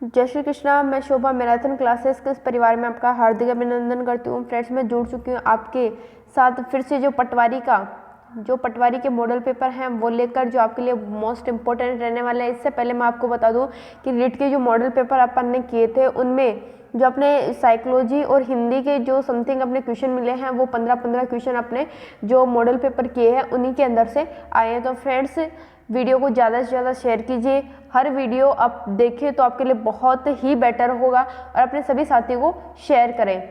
जय श्री कृष्णा। मैं शोभा marathon classes के इस परिवार में आपका हार्दिक अभिनंदन करती हूँ। फ्रेंड्स, मैं जुड़ चुकी हूँ आपके साथ फिर से जो पटवारी के मॉडल पेपर हैं वो लेकर, जो आपके लिए मोस्ट इम्पोर्टेंट रहने वाले हैं। इससे पहले मैं आपको बता दूं कि रीट के जो मॉडल पेपर अपन ने किए थे उनमें जो अपने साइकोलॉजी और हिंदी के जो समथिंग अपने क्वेश्चन मिले हैं वो 15-15 क्वेश्चन अपने जो मॉडल पेपर किए हैं उन्हीं के अंदर से आए हैं। तो फ्रेंड्स, वीडियो को ज़्यादा से ज़्यादा शेयर कीजिए। हर वीडियो आप देखें तो आपके लिए बहुत ही बेटर होगा और अपने सभी साथियों को शेयर करें।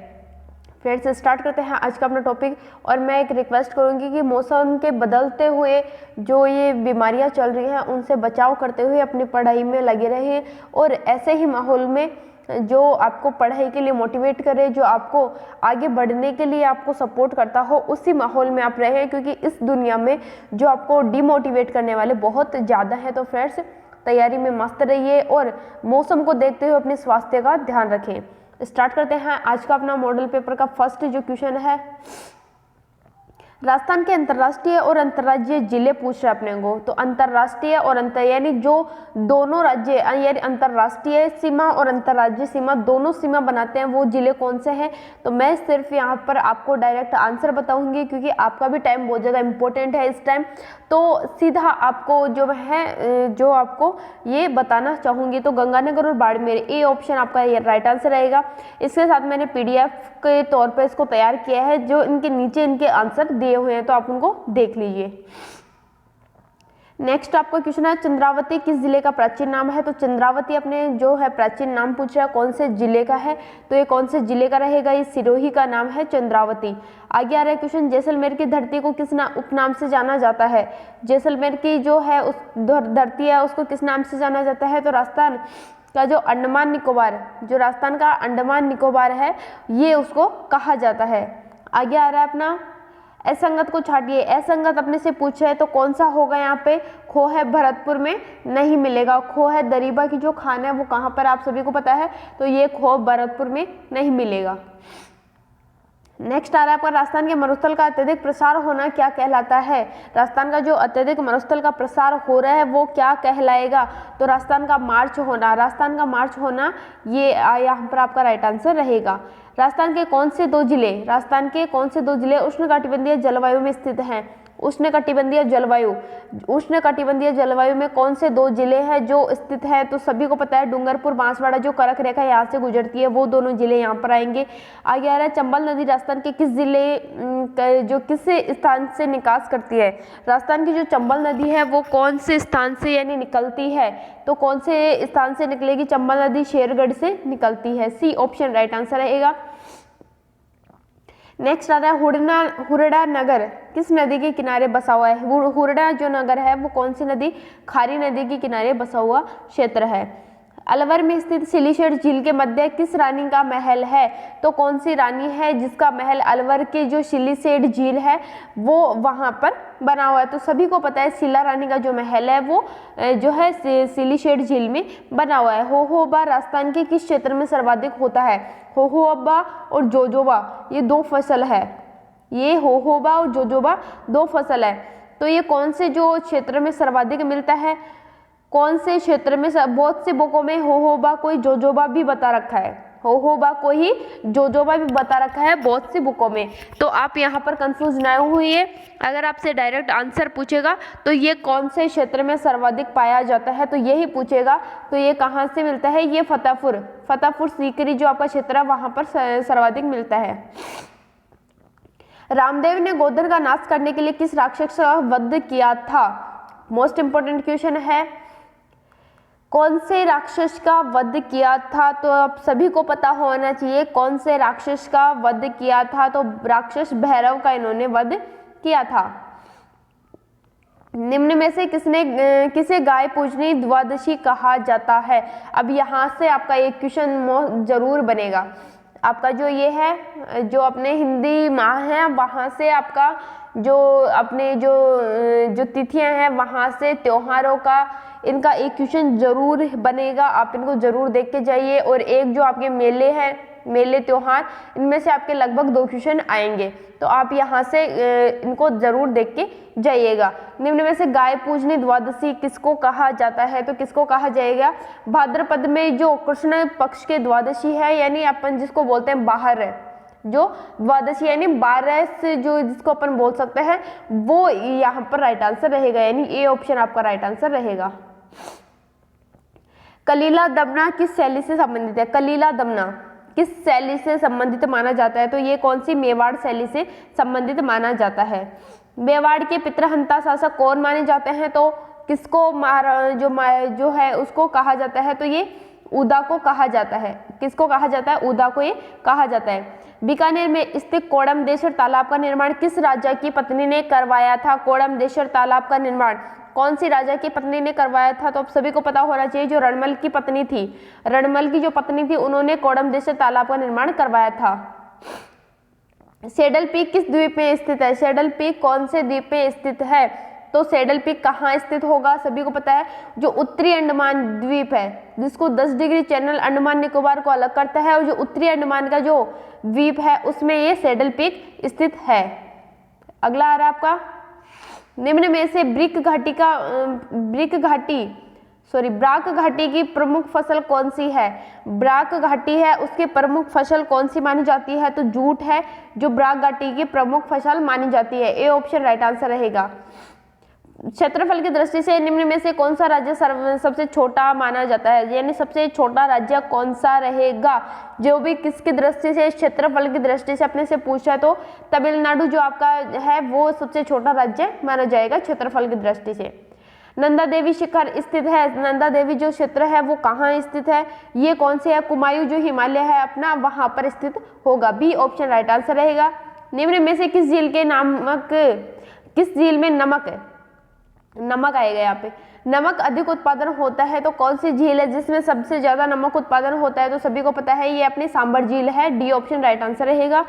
फ्रेंड्स, स्टार्ट करते हैं आज का अपना टॉपिक। और मैं एक रिक्वेस्ट करूंगी कि मौसम के बदलते हुए जो ये बीमारियां चल रही हैं उनसे बचाव करते हुए अपनी पढ़ाई में लगे रहें और ऐसे ही माहौल में जो आपको पढ़ाई के लिए मोटिवेट करे, जो आपको आगे बढ़ने के लिए आपको सपोर्ट करता हो, उसी माहौल में आप रहें, क्योंकि इस दुनिया में जो आपको डिमोटिवेट करने वाले बहुत ज़्यादा हैं। तो फ्रेंड्स, तैयारी में मस्त रहिए और मौसम को देखते हुए अपने स्वास्थ्य का ध्यान रखें। स्टार्ट करते हैं आज का अपना मॉडल पेपर का फर्स्ट जो क्वेश्चन है। राजस्थान के अंतर्राष्ट्रीय और अंतर्राज्यीय जिले पूछ रहे अपने को। तो अंतर्राष्ट्रीय और यानी जो दोनों राज्य यानी अंतर्राष्ट्रीय सीमा और अंतर्राज्यीय सीमा दोनों सीमा बनाते हैं वो जिले कौन से हैं। तो मैं सिर्फ यहाँ पर आपको डायरेक्ट आंसर बताऊंगी, क्योंकि आपका भी टाइम बहुत ज़्यादा इंपॉर्टेंट है इस टाइम। तो सीधा आपको जो है जो आपको ये बताना चाहूँगी, तो गंगानगर और बाड़मेर, ए ऑप्शन आपका राइट आंसर रहेगा। इसके साथ मैंने PDF के तौर पर इसको तैयार किया है, जो इनके नीचे इनके आंसर दिए हुए हैं, तो आप उनको देख लीजिए। नेक्स्ट आपका क्वेश्चन है, चंद्रावती किस जिले का प्राचीन नाम है। तो चंद्रावती अपने जो है प्राचीन नाम पूछ रहा है, कौन से जिले का है। तो ये कौन से जिले का रहेगा, ये सिरोही का नाम है चंद्रावती। आगे आ रहा है क्वेश्चन, जैसलमेर की धरती को किस उपनाम से जाना जाता है। जैसलमेर की जो है उस धरती है उसको किस नाम से जाना जाता है। तो राजस्थान का जो अंडमान निकोबार, जो राजस्थान का अंडमान निकोबार है, ये उसको कहा जाता है। आगे आ रहा है अपना, असंगत को छाटिए। असंगत अपने से पूछे है तो कौन सा होगा यहाँ पे। खो है भरतपुर में नहीं मिलेगा। खो है दरीबा की जो खान है वो कहाँ पर आप सभी को पता है, तो ये खो भरतपुर में नहीं मिलेगा। नेक्स्ट आ रहा है आपका, राजस्थान के मरुस्थल का अत्यधिक प्रसार होना क्या कहलाता है। राजस्थान का जो अत्यधिक मरुस्थल का प्रसार हो रहा है वो क्या कहलाएगा। तो राजस्थान का मार्च होना, राजस्थान का मार्च होना, ये यहाँ पर आपका राइट आंसर रहेगा। राजस्थान के कौन से दो जिले, राजस्थान के कौन से दो जिले उष्णकटिबंधीय जलवायु में स्थित हैं। उष्णकटिबंधीय जलवायु में कौन से दो जिले हैं जो स्थित है। तो सभी को पता है डूंगरपुर बांसवाड़ा जो कर्क रेखा यहाँ से गुजरती है वो दोनों जिले यहाँ पर आएंगे। आगे आ रहा है, चंबल नदी राजस्थान के किस जिले जो किस स्थान से निकास करती है। राजस्थान की जो चंबल नदी है वो कौन से स्थान से यानी निकलती है। तो कौन से स्थान से निकलेगी चंबल नदी, शेरगढ़ से निकलती है। सी ऑप्शन राइट आंसर रहेगा। नेक्स्ट आ रहा है, हुरडा नगर किस नदी के किनारे बसा हुआ है। हुरडा जो नगर है वो कौन सी नदी, खारी नदी के किनारे बसा हुआ क्षेत्र है। अलवर में स्थित सिलीशेड झील के मध्य किस रानी का महल है। तो कौन सी रानी है जिसका महल अलवर के जो सिलीशेड झील है वो वहां पर बना हुआ है। तो सभी को पता है शीला रानी का जो महल है वो जो है सिलीशेड झील में बना हुआ है। होहोबा राजस्थान के किस क्षेत्र में सर्वाधिक होता है। होहोबा और जोजोबा ये दो फसल है। ये होहोबा और जोजोबा दो फसल है। तो ये कौन से जो क्षेत्र में सर्वाधिक मिलता है, कौन से क्षेत्र में। बहुत से बुकों में होहोबा कोई जोजोबा भी बता रखा है, होहोबा को ही जोजोबा भी बता रखा है बहुत सी बुकों में। तो आप यहाँ पर कंफ्यूज ना होइए। अगर आपसे डायरेक्ट आंसर पूछेगा तो ये कौन से क्षेत्र में सर्वाधिक पाया जाता है तो यही पूछेगा। तो ये कहाँ से मिलता है, ये फतेहपुर सीकरी जो आपका क्षेत्र है वहां पर सर्वाधिक मिलता है। रामदेव ने गोधन का नाश करने के लिए किस राक्षस का वध किया था। मोस्ट इंपोर्टेंट क्वेश्चन है, कौन से राक्षस का वध किया था। तो आप सभी को पता होना चाहिए कौन से राक्षस का वध किया था। तो राक्षस भैरव का इन्होंने वध किया था। निम्न में से किसे गाय पूजनी द्वादशी कहा जाता है। अब यहाँ से आपका एक क्वेश्चन जरूर बनेगा। आपका जो ये है जो अपने हिंदी माह है वहाँ से आपका जो अपने जो तिथियां हैं वहाँ से त्योहारों का इनका एक क्वेश्चन जरूर बनेगा, आप इनको जरूर देख के जाइए। और एक जो आपके मेले हैं, मेले त्योहार, इनमें से आपके लगभग 2 क्वेश्चन आएंगे, तो आप यहाँ से इनको जरूर देख के जाइएगा। निम्न में से गाय पूजनी द्वादशी किसको कहा जाता है, तो किसको कहा जाएगा, भाद्रपद में जो कृष्ण पक्ष के द्वादशी है, यानी अपन जिसको बोलते हैं बाहर है, जो द्वादशी यानी 12 से जो जिसको अपन बोल सकते हैं, वो यहाँ पर राइट आंसर रहेगा, यानी ए ऑप्शन आपका राइट आंसर रहेगा। कलीला दमना किस शैली से संबंधित है, कलीला दमना किस शैली से संबंधित माना जाता है, तो ये कौन सी मेवाड़ शैली से संबंधित माना जाता है। मेवाड़ के पितृहंता शासक कौन माने जाते हैं, तो किसको जो है उसको कहा जाता है, तो ये उदा को कहा जाता है। किसको कहा जाता है, उदा को ये कहा जाता है। बीकानेर में स्थित कोडमदेश्वर तालाब का निर्माण किस राजा की पत्नी ने करवाया था, कोडमदेश्वर तालाब का निर्माण कौन सी राजा की पत्नी ने करवाया था, तो आप सभी को पता होना चाहिए, जो रणमल की पत्नी थी, रणमल की जो पत्नी थी उन्होंने कोडमदेश्वर तालाब का निर्माण करवाया था। सैडल पीक किस द्वीप में स्थित है, सैडल पीक कौन से द्वीप में स्थित है, तो सैडल पीक कहाँ स्थित होगा, सभी को पता है, जो उत्तरी अंडमान द्वीप है, जिसको 10 डिग्री चैनल अंडमान निकोबार को अलग करता है, और जो उत्तरी अंडमान का जो द्वीप है उसमें ये सैडल पीक स्थित है। अगला आ रहा है आपका, निम्न में से ब्राक घाटी की प्रमुख फसल कौन सी है, ब्राक घाटी है उसकी प्रमुख फसल कौन सी मानी जाती है, तो जूट है जो ब्राक घाटी की प्रमुख फसल मानी जाती है, ए ऑप्शन राइट आंसर रहेगा। क्षेत्रफल की दृष्टि से निम्न में से कौन सा राज्य सबसे छोटा माना जाता है, यानी सबसे छोटा राज्य कौन सा रहेगा, जो भी किसकी दृष्टि से, क्षेत्रफल की दृष्टि से अपने से पूछा है, तो तमिलनाडु जो आपका है वो सबसे छोटा राज्य माना जाएगा क्षेत्रफल की दृष्टि से। नंदा देवी शिखर स्थित है, नंदा देवी जो क्षेत्र है वो कहाँ स्थित है, ये कौन से है, कुमायूं जो हिमालय है अपना वहां पर स्थित होगा, बी ऑप्शन राइट आंसर रहेगा। निम्न में से किस झील में नमक आएगा, यहाँ पे नमक अधिक उत्पादन होता है, तो कौन सी झील है जिसमें सबसे ज्यादा नमक उत्पादन होता है, तो सभी को पता है ये अपनी सांबर झील है, डी ऑप्शन राइट आंसर रहेगा।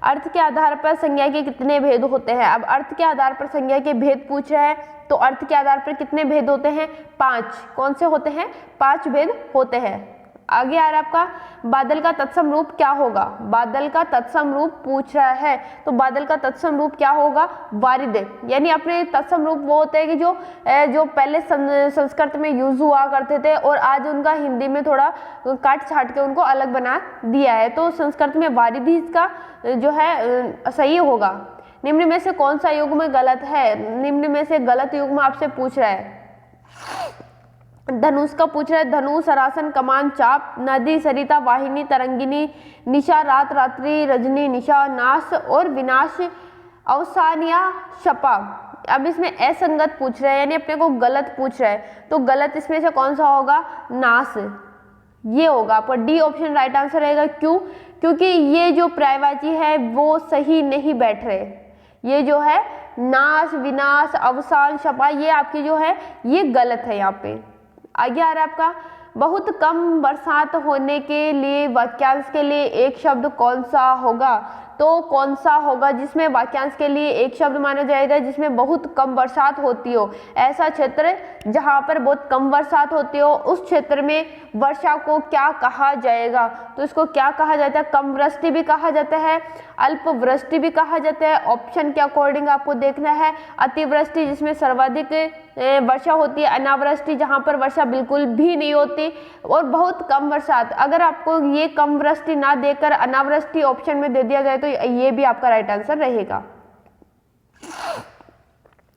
अर्थ के आधार पर संज्ञा के कितने भेद होते हैं, अब अर्थ के आधार पर संज्ञा के भेद पूछ रहा है, तो अर्थ के आधार पर कितने भेद होते हैं, 5, कौन से होते हैं, 5 भेद होते हैं। आगे आ रहा है आपका, बादल का तत्सम रूप क्या होगा, बादल का तत्सम रूप पूछ रहा है, तो बादल का तत्सम रूप क्या होगा, वारिद, यानी अपने तत्सम रूप वो होते हैं कि जो पहले संस्कृत में यूज हुआ करते थे और आज उनका हिंदी में थोड़ा काट छाट के उनको अलग बना दिया है, तो संस्कृत में वारिद ही इसका जो है सही होगा। निम्न में से कौन सा युग्म गलत है, निम्न में से गलत युग्म आपसे पूछ रहा है, धनुष का पूछ रहा है, धनु, सरासन, कमान, चाप, नदी, सरिता, वाहिनी, तरंगिनी, निशा, रात, रात्रि, रजनी, निशा, नाश और विनाश, अवसान या शपा। अब इसमें असंगत पूछ रहा है, यानी अपने को गलत पूछ रहा है, तो गलत इसमें से कौन सा होगा, नाश, ये होगा आपका डी ऑप्शन राइट आंसर रहेगा। क्यों, क्योंकि ये जो पर्यायवाची है वो सही नहीं बैठ रहे, ये जो है नाश, विनाश, अवसान, शपा, ये आपकी जो है ये गलत है यहाँ पे। आगे आ रहा है आपका, बहुत कम बरसात होने के लिए वाक्यांश के लिए एक शब्द कौन सा होगा, तो कौन सा होगा जिसमें वाक्यांश के लिए एक शब्द माना जाएगा जिसमें बहुत कम बरसात होती हो, ऐसा क्षेत्र जहां पर बहुत कम बरसात होती हो उस क्षेत्र में वर्षा को क्या कहा जाएगा, तो इसको क्या कहा जाता है, कम वृष्टि भी कहा जाता है, अल्प वृष्टि भी कहा जाता है, ऑप्शन के अकॉर्डिंग आपको देखना है, अतिवृष्टि जिसमें सर्वाधिक वर्षा होती है, अनावृष्टि जहां पर वर्षा बिल्कुल भी नहीं होती, और बहुत कम बरसात। अगर आपको ये कम वृष्टि ना देकर अनावृष्टि ऑप्शन में दे दिया जाए तो ये भी आपका राइट आंसर रहेगा।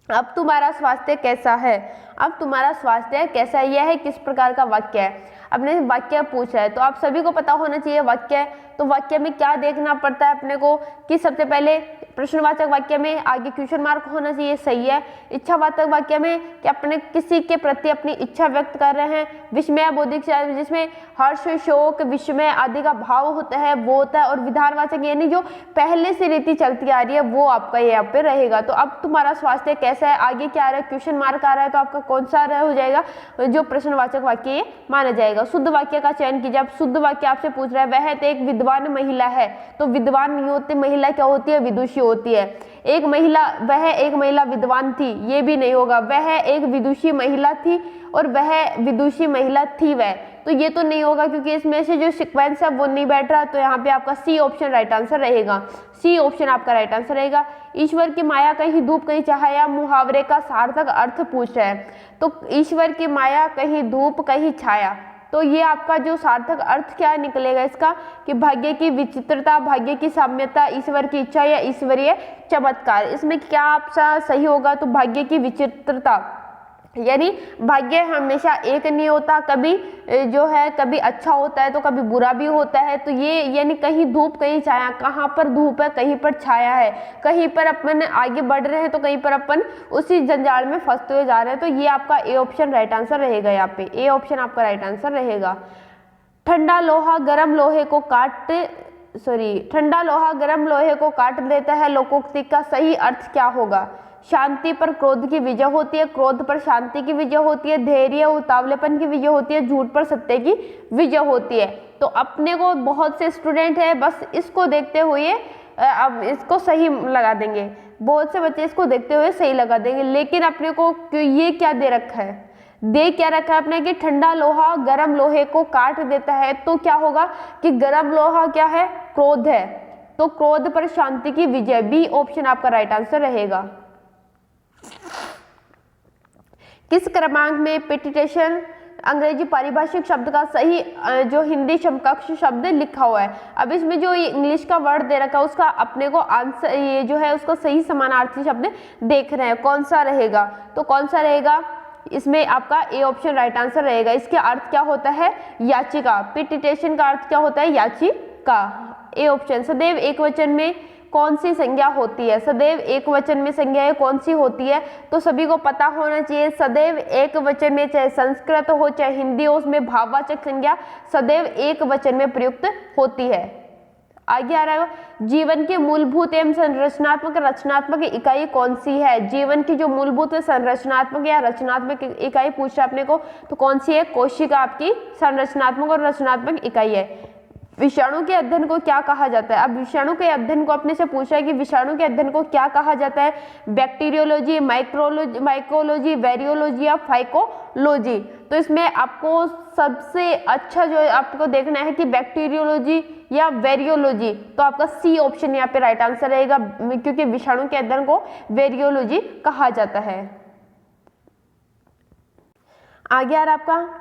अब तुम्हारा स्वास्थ्य कैसा है, अब तुम्हारा स्वास्थ्य कैसा है, यह है किस प्रकार का वाक्य है, अपने वाक्य पूछ रहा है, तो आप सभी को पता होना चाहिए वाक्य, तो वाक्य में क्या देखना पड़ता है अपने को कि सबसे पहले प्रश्नवाचक वाक्य में आगे क्वेश्चन मार्क होना चाहिए, सही है। इच्छावाचक वाक्य में कि अपने किसी के प्रति अपनी इच्छा व्यक्त कर रहे हैं, विस्मय बौद्धिक जिसमें हर्ष, शोक, विस्मय आदि का भाव होता है वो होता है, और विधानवाचक यानी जो पहले से रीति चलती आ रही है वो आपका यहाँ पे रहेगा। तो अब तुम्हारा स्वास्थ्य कैसा है, आगे क्या आ रहा है, क्वेश्चन मार्क आ रहा है, तो आपका कौन सा हो जाएगा, जो प्रश्नवाचक वाक्य ये माना जाएगा। शुद्ध वाक्य का चयन कीजिए, अब शुद्ध वाक्य आपसे पूछ रहा है, वह तो एक विद्वान महिला है, तो विद्वान नहीं होती महिला, क्या होती है, विदुषी होती है। वह एक महिला विद्वान थी, ये भी नहीं होगा। वह एक विदुषी महिला थी और वह विदुषी महिला थी वह, तो ये तो नहीं होगा क्योंकि इसमें से जो सीक्वेंस है वो नहीं बैठ रहा। तो यहाँ पे आपका सी ऑप्शन राइट आंसर रहेगा। सी ऑप्शन आपका राइट आंसर रहेगा। ईश्वर की माया कहीं धूप कहीं छाया मुहावरे का सार्थक अर्थ पूछ रहे हैं। तो ईश्वर की माया कहीं धूप कहीं छाया, तो ये आपका जो सार्थक अर्थ क्या निकलेगा इसका कि भाग्य की विचित्रता, भाग्य की साम्यता, ईश्वर की इच्छा या ईश्वरीय चमत्कार। इसमें क्या आपका सही होगा? तो भाग्य की विचित्रता, यानी भाग्य हमेशा एक नहीं होता, कभी जो है कभी अच्छा होता है तो कभी बुरा भी होता है। तो ये यानी कहीं धूप कहीं छाया, कहाँ पर धूप है कहीं पर छाया है, कहीं पर अपन आगे बढ़ रहे हैं तो कहीं पर अपन उसी जंजाल में फंसते हुए जा रहे हैं। तो ये आपका ए ऑप्शन राइट आंसर रहेगा। यहाँ पे ए ऑप्शन आपका राइट आंसर रहेगा। ठंडा लोहा गर्म लोहे को काट देता है, लोकोक्ति का सही अर्थ क्या होगा? शांति पर क्रोध की विजय होती है, क्रोध पर शांति की विजय होती है, धैर्य उतावलेपन की विजय होती है, झूठ पर सत्य की विजय होती है। तो अपने को बहुत से स्टूडेंट है बस इसको देखते हुए अब इसको सही लगा देंगे, बहुत से बच्चे इसको देखते हुए सही लगा देंगे, लेकिन अपने को ये क्या दे रखा है, क्या रखा है अपने कि ठंडा लोहा गर्म लोहे को काट देता है। तो क्या होगा कि गर्म लोहा क्या है? क्रोध है, तो क्रोध पर शांति की विजय। बी ऑप्शन आपका राइट आंसर रहेगा। किस क्रमांक में पेटिटेशन अंग्रेजी पारिभाषिक शब्द का सही जो हिंदी समकक्ष शब्द लिखा हुआ है? अब इसमें जो इंग्लिश का वर्ड दे रखा है उसका अपने को आंसर ये जो है उसका सही समानार्थी शब्द देख रहे हैं, कौन सा रहेगा? तो कौन सा रहेगा? इसमें आपका ए ऑप्शन राइट आंसर रहेगा। इसके अर्थ क्या होता है? याचिका। पेटिटेशन का अर्थ क्या होता है? याचिका। A option. सदैव एक वचन में कौन सी संज्ञा होती है? सदैव एक वचन में संज्ञा कौन सी होती है? तो सभी को पता होना चाहिए, सदैव एक वचन में चाहे संस्कृत हो चाहे हिंदी हो, उसमें भाववाचक संज्ञा सदैव एक वचन में प्रयुक्त होती है। आगे आ रहा है, जीवन की मूलभूत एवं संरचनात्मक रचनात्मक इकाई कौन सी है? जीवन की जो मूलभूत संरचनात्मक या रचनात्मक इकाई पूछा आपने को, तो कौन सी है? कोशिका आपकी संरचनात्मक और रचनात्मक इकाई है। विषाणु के अध्ययन को क्या कहा जाता है? अब विषाणु के अध्ययन को अपने से पूछा है कि विषाणु के अध्ययन को क्या कहा जाता है? बैक्टीरियोलॉजी, माइक्रोलॉजी, वेरियोलॉजी या फाइकोलॉजी। तो इसमें आपको सबसे अच्छा जो आपको देखना है कि बैक्टीरियोलॉजी या वेरियोलॉजी, तो आपका सी ऑप्शन यहाँ पे राइट आंसर रहेगा, क्योंकि विषाणु के अध्ययन को वेरियोलॉजी कहा जाता है। आगे आ रहा आपका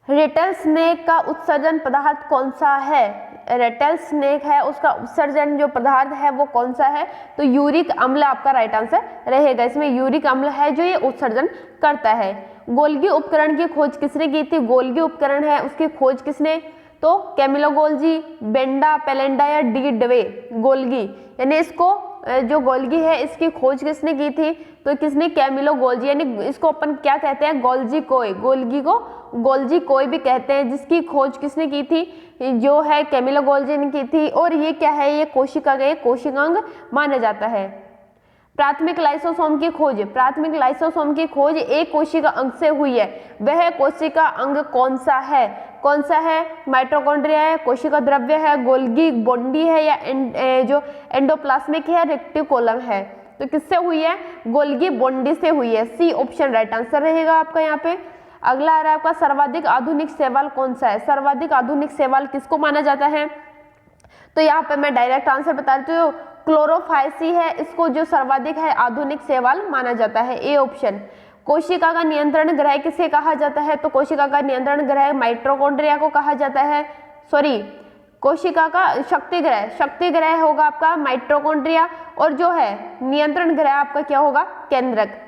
रेटल स्नेक का उत्सर्जन पदार्थ कौन सा है? रेटल स्नेक है उसका उत्सर्जन जो पदार्थ है वो कौन सा है? तो यूरिक अम्ल आपका राइट आंसर रहेगा। इसमें यूरिक अम्ल है जो ये उत्सर्जन करता है। गोल्गी उपकरण की खोज किसने की थी? गोल्गी उपकरण है उसकी खोज किसने? तो कैमिलो गोल्गी, बेंडा, पेलेंडा या डी डवे गोल्गी, यानी इसको जो गोल्गी है इसकी खोज किसने की थी? तो किसने? कैमिलो गोल्जी, यानी इसको अपन क्या कहते हैं? गोल्जी कोय। गोल्गी को गोल्जी कोय भी कहते हैं, जिसकी खोज किसने की थी? जो है कैमिलो गोल्जी ने की थी। और ये क्या है? ये कोशिका का एक कोशिकांग माना जाता है। प्राथमिक लाइसोसोम की खोज, प्राथमिक लाइसोसोम की खोज एक कोशिका अंग से हुई है, वह कोशिका अंग कौन सा है? कौन सा है? माइटोकॉन्ड्रिया है, कोशिका द्रव्य है, गोल्गी बॉडी है या जो एंडोप्लाज्मिक है, रेक्टिकुलम है। तो किससे हुई है? गोल्गी बॉडी से हुई है। सी ऑप्शन राइट आंसर रहेगा आपका यहाँ पे। अगला आ रहा है आपका सर्वाधिक आधुनिक शैवाल कौन सा है? सर्वाधिक आधुनिक शैवाल किसको माना जाता है? तो यहाँ पे मैं डायरेक्ट आंसर बता देती हूँ, क्लोरोफाइसी है इसको जो सर्वाधिक है आधुनिक शैवाल माना जाता है। A option. कोशिका का नियंत्रण ग्रह किसे कहा जाता है? तो कोशिका का नियंत्रण ग्रह माइटोकॉन्ड्रिया को कहा जाता है। सॉरी, कोशिका का शक्ति ग्रह, शक्ति ग्रह होगा आपका माइटोकॉन्ड्रिया, और जो है नियंत्रण ग्रह आपका क्या होगा? केंद्रक।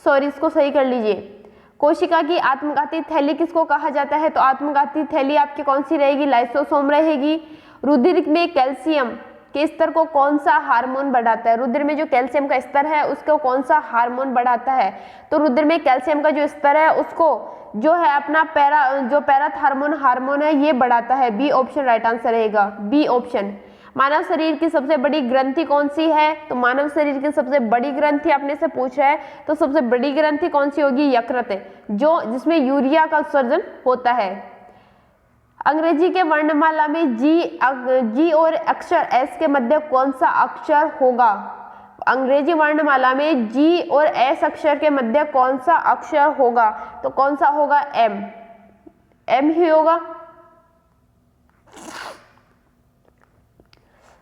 सॉरी, इसको सही कर लीजिए। कोशिका की आत्मघाती थैली किसको कहा जाता है? तो आत्मघाती थैली आपकी कौन सी रहेगी? लाइसोसोम रहेगी। रुधिर में कैल्शियम के स्तर को कौन सा हार्मोन बढ़ाता है? रुधिर में जो कैल्शियम का स्तर है उसको कौन सा हार्मोन बढ़ाता है? तो रुधिर में कैल्शियम का जो स्तर है उसको जो है अपना पैराथार्मोन है ये बढ़ाता है। बी ऑप्शन राइट आंसर रहेगा। B option. मानव शरीर की सबसे बड़ी ग्रंथि कौन सी है? तो मानव शरीर की सबसे बड़ी ग्रंथि अपने से पूछ रहा है, तो सबसे बड़ी ग्रंथि कौन सी होगी? यकृत, जो जिसमें यूरिया का उत्सर्जन होता है। अंग्रेजी के वर्णमाला में जी और अक्षर एस के मध्य कौन सा अक्षर होगा? अंग्रेजी वर्णमाला में जी और एस अक्षर के मध्य कौन सा अक्षर होगा? तो कौन सा होगा? एम, एम ही होगा।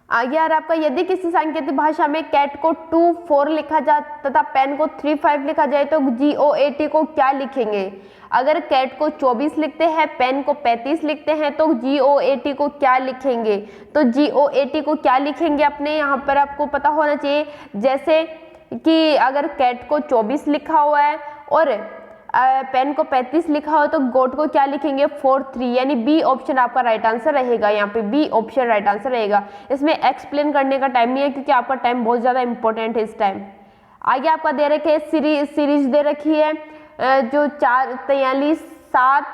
आगे यार आपका, यदि किसी सांकेतिक भाषा में कैट को 2-4 लिखा जाए तथा पेन को 3-5 लिखा जाए तो GOAT को क्या लिखेंगे? अगर कैट को 24 लिखते हैं, पेन को 35 लिखते हैं तो GOAT को क्या लिखेंगे? तो GOAT को क्या लिखेंगे अपने यहाँ पर आपको पता होना चाहिए। जैसे कि अगर कैट को 24 लिखा हुआ है और पेन को 35 लिखा हो तो गोट को क्या लिखेंगे? 4-3, यानी बी ऑप्शन आपका राइट आंसर रहेगा। यहाँ पे बी ऑप्शन राइट आंसर रहेगा। इसमें एक्सप्लेन करने का टाइम नहीं है क्योंकि आपका टाइम बहुत ज़्यादा इंपॉर्टेंट है इस टाइम। आगे आपका दे रखे है सीरीज दे रखी है जो 4:43, 7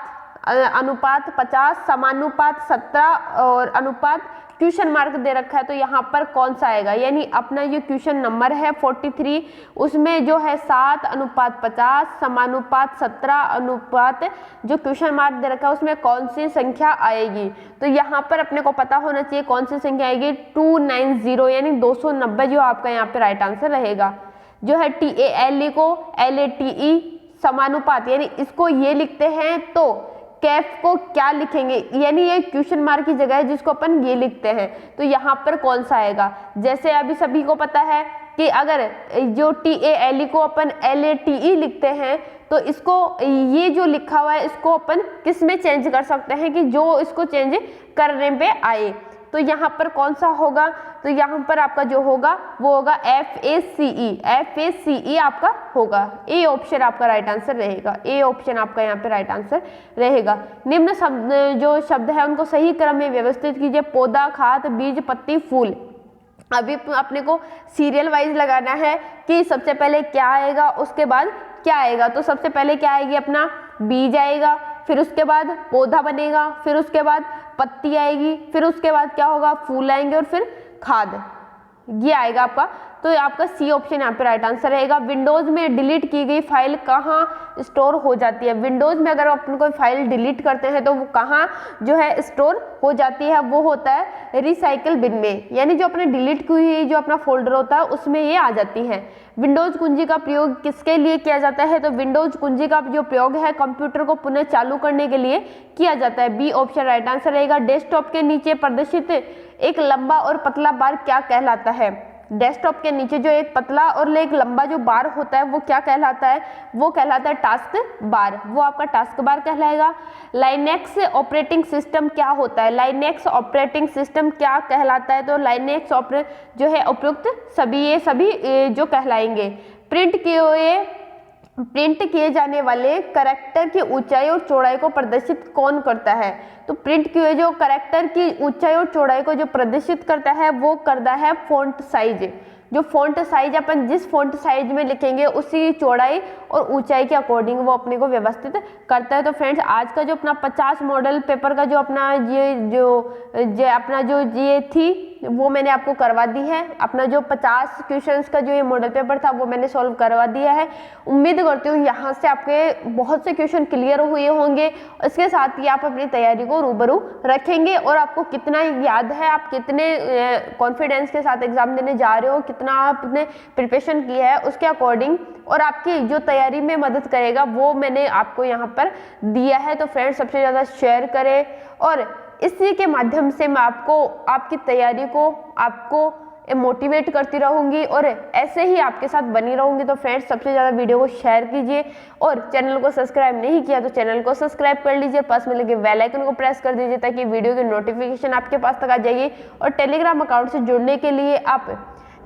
अनुपात 50, समानुपात 17 और अनुपात क्वेश्चन मार्क दे रखा है। तो यहाँ पर कौन सा आएगा? यानी अपना ये क्वेश्चन नंबर है 43, उसमें जो है 7:50, समानुपात 17 अनुपात जो क्वेश्चन मार्क दे रखा है उसमें कौन सी संख्या आएगी? तो यहाँ पर अपने को पता होना चाहिए कौन सी संख्या आएगी। 290 यानी 290 जो आपका यहाँ पे राइट आंसर रहेगा। जो है TALE को LATE समानुपात, यानी इसको ये लिखते हैं तो कैफ को क्या लिखेंगे? यानी ये क्वेश्चन मार्क की जगह है जिसको अपन ये लिखते हैं। तो यहाँ पर कौन सा आएगा? जैसे अभी सभी को पता है कि अगर जो TALE को अपन LATE लिखते हैं तो इसको ये जो लिखा हुआ है इसको अपन किस में चेंज कर सकते हैं कि जो इसको चेंज करने पे आए। तो यहाँ पर कौन सा होगा? तो यहाँ पर आपका जो होगा वो होगा FACE आपका होगा। ए ऑप्शन आपका राइट आंसर रहेगा। ए ऑप्शन आपका यहाँ पे राइट आंसर रहेगा। निम्न शब्द जो शब्द है उनको सही क्रम में व्यवस्थित कीजिए। पौधा, खाद, बीज, पत्ती, फूल। अभी अपने को सीरियल वाइज लगाना है कि सबसे पहले क्या आएगा उसके बाद क्या आएगा। तो सबसे पहले क्या आएगी? अपना बीज आएगा, फिर उसके बाद पौधा बनेगा, फिर उसके बाद पत्ती आएगी, फिर उसके बाद क्या होगा? फूल आएंगे और फिर खाद, ये आएगा आपका। तो आपका सी ऑप्शन यहाँ पे राइट आंसर रहेगा। विंडोज में डिलीट की गई फाइल कहाँ स्टोर हो जाती है? विंडोज में अगर अपन कोई फाइल डिलीट करते हैं तो वो कहाँ जो है स्टोर हो जाती है? वो होता है रिसाइकल बिन में, यानी जो अपने डिलीट की हुई जो अपना फोल्डर होता है उसमें ये आ जाती है। विंडोज कुंजी का प्रयोग किसके लिए किया जाता है? तो विंडोज कुंजी का जो प्रयोग है कंप्यूटर को पुनः चालू करने के लिए किया जाता है। बी ऑप्शन राइट आंसर रहेगा। डेस्कटॉप के नीचे प्रदर्शित एक लंबा और पतला बार क्या कहलाता है? डेस्कटॉप के नीचे जो एक पतला और एक लंबा जो बार होता है वो क्या कहलाता है? वो कहलाता है टास्क बार, वो आपका टास्क बार कहलाएगा। लाइनेक्स ऑपरेटिंग सिस्टम क्या होता है? लाइनेक्स ऑपरेटिंग सिस्टम क्या कहलाता है? तो लाइनेक्स जो है उपयुक्त सभी जो कहलाएंगे। प्रिंट किए जाने वाले करैक्टर की ऊंचाई और चौड़ाई को प्रदर्शित कौन करता है? तो प्रिंट किए जो करैक्टर की ऊंचाई और चौड़ाई को जो प्रदर्शित करता है वो करता है फॉन्ट साइज। जो फॉन्ट साइज अपन जिस फॉन्ट साइज में लिखेंगे उसी चौड़ाई और ऊंचाई के अकॉर्डिंग वो अपने को व्यवस्थित करता है। तो फ्रेंड्स आज का जो अपना 50 मॉडल पेपर का जो अपना ये थी वो मैंने आपको करवा दी है। अपना जो 50 क्वेश्चंस का जो ये मॉडल पेपर था वो मैंने सॉल्व करवा दिया है। उम्मीद करती हूँ यहाँ से आपके बहुत से क्वेश्चन क्लियर हुए होंगे। इसके साथ ही आप अपनी तैयारी को रूबरू रखेंगे और आपको कितना याद है, आप कितने कॉन्फिडेंस के साथ एग्जाम देने जा रहे हो, कितना आपने प्रिपरेशन किया है उसके अकॉर्डिंग और आपकी जो तैयारी में मदद करेगा वो मैंने आपको यहाँ पर दिया है। तो फ्रेंड्स सबसे ज़्यादा शेयर करें और इसी के माध्यम से मैं आपको आपकी तैयारी को आपको मोटिवेट करती रहूंगी और ऐसे ही आपके साथ बनी रहूंगी। तो फ्रेंड्स सबसे ज़्यादा वीडियो को शेयर कीजिए और चैनल को सब्सक्राइब नहीं किया तो चैनल को सब्सक्राइब कर लीजिए, पास में लगे बेल आइकन को प्रेस कर दीजिए ताकि वीडियो की नोटिफिकेशन आपके पास तक आ जाएगी। और टेलीग्राम अकाउंट से जुड़ने के लिए आप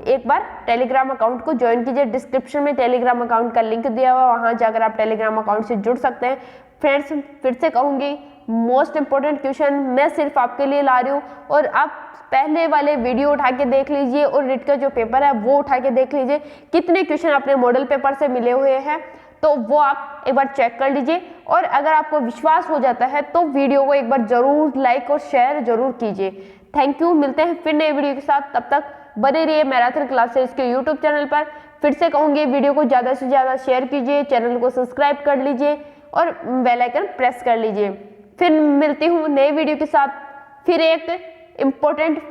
एक बार टेलीग्राम अकाउंट को ज्वाइन कीजिए। डिस्क्रिप्शन में टेलीग्राम अकाउंट का लिंक दिया हुआ है, वहाँ जाकर आप टेलीग्राम अकाउंट से जुड़ सकते हैं। फ्रेंड्स फिर से कहूँगी मोस्ट इंपॉर्टेंट क्वेश्चन मैं सिर्फ आपके लिए ला रही हूँ और आप पहले वाले वीडियो उठा के देख लीजिए और रिट का जो पेपर है वो उठा के देख लीजिए कितने क्वेश्चन अपने मॉडल पेपर से मिले हुए हैं, तो वो आप एक बार चेक कर लीजिए। और अगर आपको विश्वास हो जाता है तो वीडियो को एक बार जरूर लाइक और शेयर जरूर कीजिए। थैंक यू, मिलते हैं फिर नए वीडियो के साथ। तब तक बने रहिए मैराथन क्लासेस के यूट्यूब चैनल पर। फिर से कहूँगी वीडियो को ज़्यादा से ज़्यादा शेयर कीजिए, चैनल को सब्सक्राइब कर लीजिए और बेल आइकन प्रेस कर लीजिए। फिर मिलती हूँ नए वीडियो के साथ, फिर एक इम्पोर्टेंट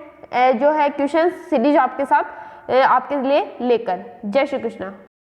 जो है क्वेश्चन सीरीज आपके साथ आपके लिए लेकर। जय श्री कृष्णा।